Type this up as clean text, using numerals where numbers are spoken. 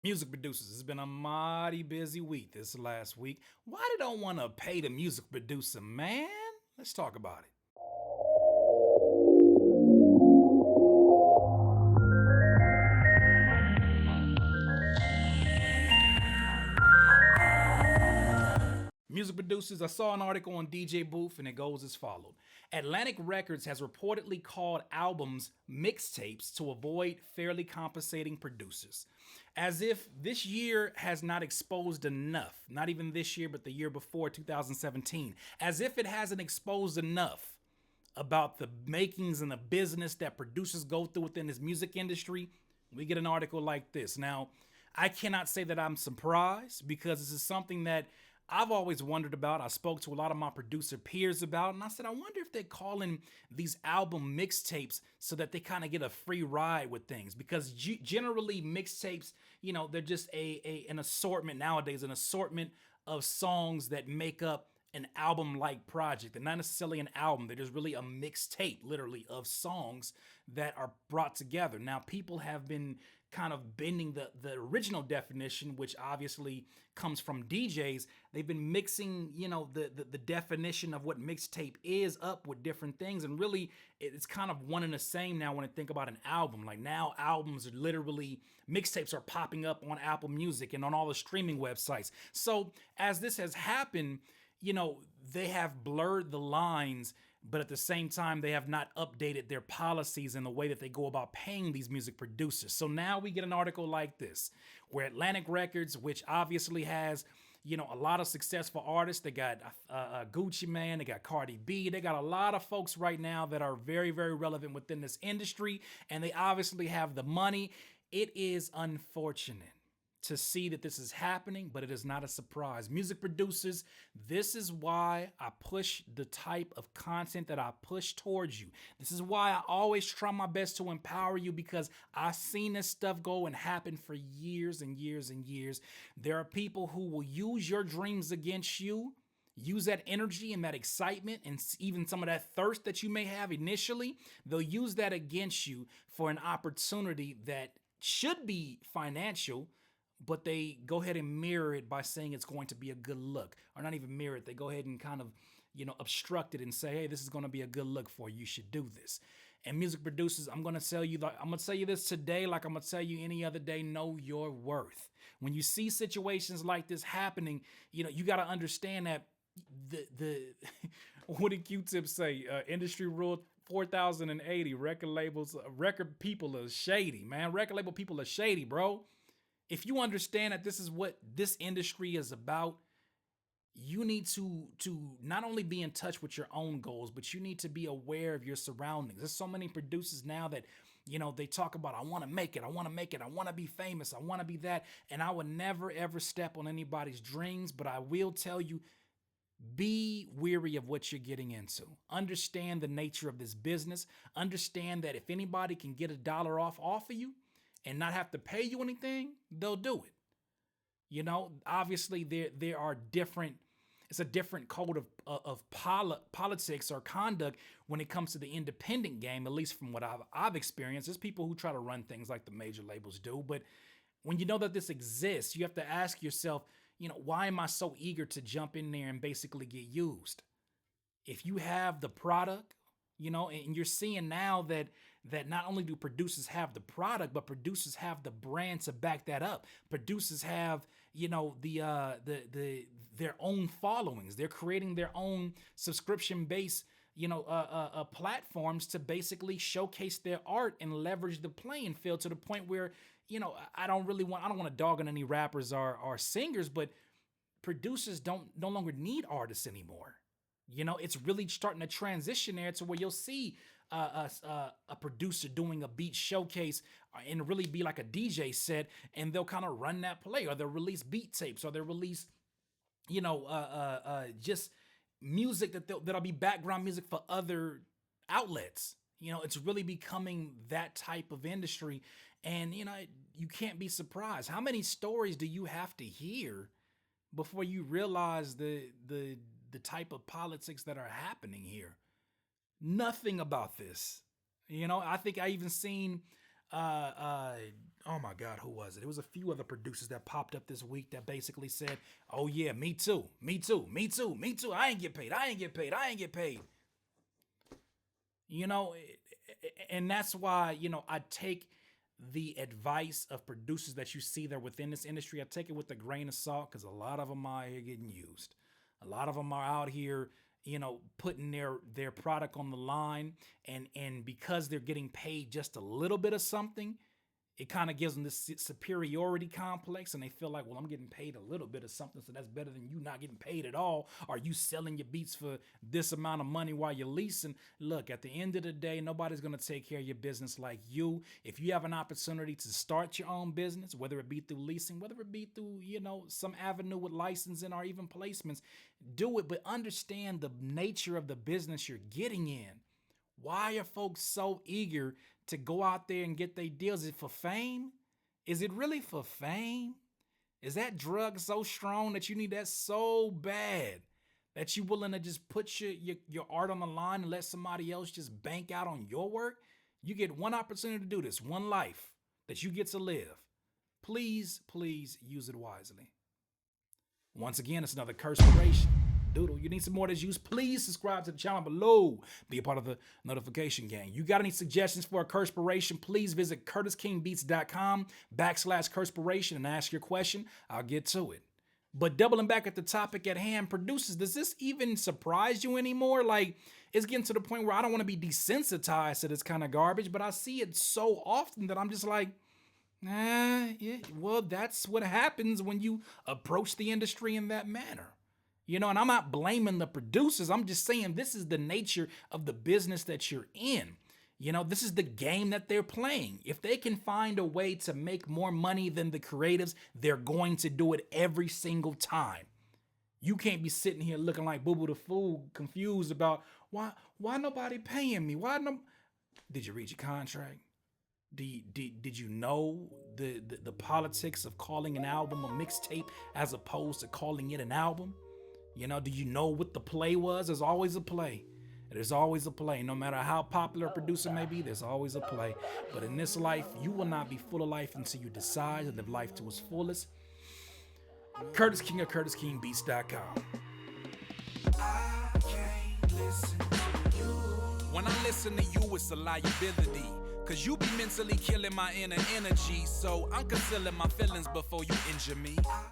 Music producers, it's been a mighty busy week this last week. Why they don't want to pay the music producer, man? Let's talk about it. Music producers, I saw an article on DJ Booth and it goes as followed. Atlantic Records has reportedly called albums mixtapes to avoid fairly compensating producers. As if this year has not exposed enough, not even this year, but the year before, 2017, as if it hasn't exposed enough about the makings and the business that producers go through within this music industry, we get an article like this. Now, I cannot say that I'm surprised because this is something that I've always wondered about. I spoke to a lot of my producer peers about, and I said, I wonder if they're calling these album mixtapes so that they kind of get a free ride with things. Because generally, mixtapes, they're just an assortment nowadays, an assortment of songs that make up an album like project. They're not necessarily an album, they're just really a mixtape, literally, of songs that are brought together. Now, people have been kind of bending the original definition, which obviously comes from DJs. They've been mixing, the definition of what mixtape is up with different things. And really, it's kind of one and the same now when I think about an album. Like now, albums are literally, mixtapes are popping up on Apple Music and on all the streaming websites. So as this has happened, they have blurred the lines, but at the same time, they have not updated their policies in the way that they go about paying these music producers. So now we get an article like this, where Atlantic Records, which obviously has, a lot of successful artists, they got Gucci Mane, they got Cardi B, they got a lot of folks right now that are very, very relevant within this industry, and they obviously have the money. It is unfortunate to see that this is happening, but it is not a surprise. Music producers, this is why I push the type of content that I push towards you. This is why I always try my best to empower you because I've seen this stuff go and happen for years and years and years. There are people who will use your dreams against you. Use that energy and that excitement and even some of that thirst that you may have initially. They'll use that against you for an opportunity that should be financial, but they go ahead and mirror it by saying it's going to be a good look, or not even mirror it. They go ahead and kind of, obstruct it and say, hey, this is going to be a good look for you. You should do this. And music producers, I'm going to tell you, I'm going to tell you this today, like I'm going to tell you any other day, know your worth. When you see situations like this happening, you got to understand that the what did Q-Tip say? Industry rule 4080. Record labels, record people are shady, man. Record label people are shady, bro. If you understand that this is what this industry is about, you need to not only be in touch with your own goals, but you need to be aware of your surroundings. There's so many producers now that they talk about, I want to make it, I want to make it, I want to be famous, I want to be that, and I would never ever step on anybody's dreams, but I will tell you, be weary of what you're getting into. Understand the nature of this business. Understand that if anybody can get $1 off of you and not have to pay you anything, they'll do it. Obviously there are different. It's a different code of politics or conduct when it comes to the independent game. At least from what I've experienced, there's people who try to run things like the major labels do. But when you know that this exists, you have to ask yourself, why am I so eager to jump in there and basically get used? If you have the product, and you're seeing now that not only do producers have the product, but producers have the brand to back that up. Producers have, the their own followings. They're creating their own subscription based, platforms to basically showcase their art and leverage the playing field to the point where, I don't want to dog on any rappers or singers, but producers no longer need artists anymore. It's really starting to transition there to where you'll see a producer doing a beat showcase and really be like a DJ set, and they'll kind of run that play, or they'll release beat tapes, or they'll release, just music that'll be background music for other outlets. It's really becoming that type of industry, and you can't be surprised. How many stories do you have to hear before you realize the type of politics that are happening here? Nothing about this. I think I even seen Oh my God, who was it? It was a few other producers that popped up this week that basically said, "Oh yeah, me too, me too, me too, me too. I ain't get paid. I ain't get paid. I ain't get paid." You know, and that's why, I take the advice of producers that you see that are within this industry. I take it with a grain of salt because a lot of them are here getting used. A lot of them are out here, putting their product on the line, and because they're getting paid just a little bit of something, it kind of gives them this superiority complex, and they feel like, well, I'm getting paid a little bit of something, so that's better than you not getting paid at all. Are you selling your beats for this amount of money while you're leasing? Look, at the end of the day, nobody's going to take care of your business like you. If you have an opportunity to start your own business, whether it be through leasing, whether it be through, some avenue with licensing or even placements, do it, but understand the nature of the business you're getting in. Why are folks so eager to go out there and get their deals? Is it for fame? Is it really for fame? Is that drug so strong that you need that so bad that you willing to just put your art on the line and let somebody else just bank out on your work? You get one opportunity to do this, one life that you get to live. Please, please use it wisely. Once again, it's another Curtspiration. Doodle, you need some more of this use, please subscribe to the channel below. Be a part of the notification gang. You got any suggestions for a Curtspiration, please visit curtiskingbeats.com/Curtspiration and ask your question. I'll get to it. But doubling back at the topic at hand, producers, does this even surprise you anymore? Like, it's getting to the point where I don't want to be desensitized to this kind of garbage, but I see it so often that I'm just like, well, that's what happens when you approach the industry in that manner. And I'm not blaming the producers. I'm just saying this is the nature of the business that you're in. This is the game that they're playing. If they can find a way to make more money than the creatives, they're going to do it every single time. You can't be sitting here looking like Boo Boo the Fool, confused about why nobody paying me? Did you read your contract? Did you know the politics of calling an album a mixtape as opposed to calling it an album? Do you know what the play was? There's always a play. There's always a play. No matter how popular a producer may be, there's always a play. But in this life, you will not be full of life until you decide to live life to its fullest. Curtis King of CurtisKingBeats.com. When I listen to you, it's a liability. Cause you be mentally killing my inner energy. So I'm concealing my feelings before you injure me.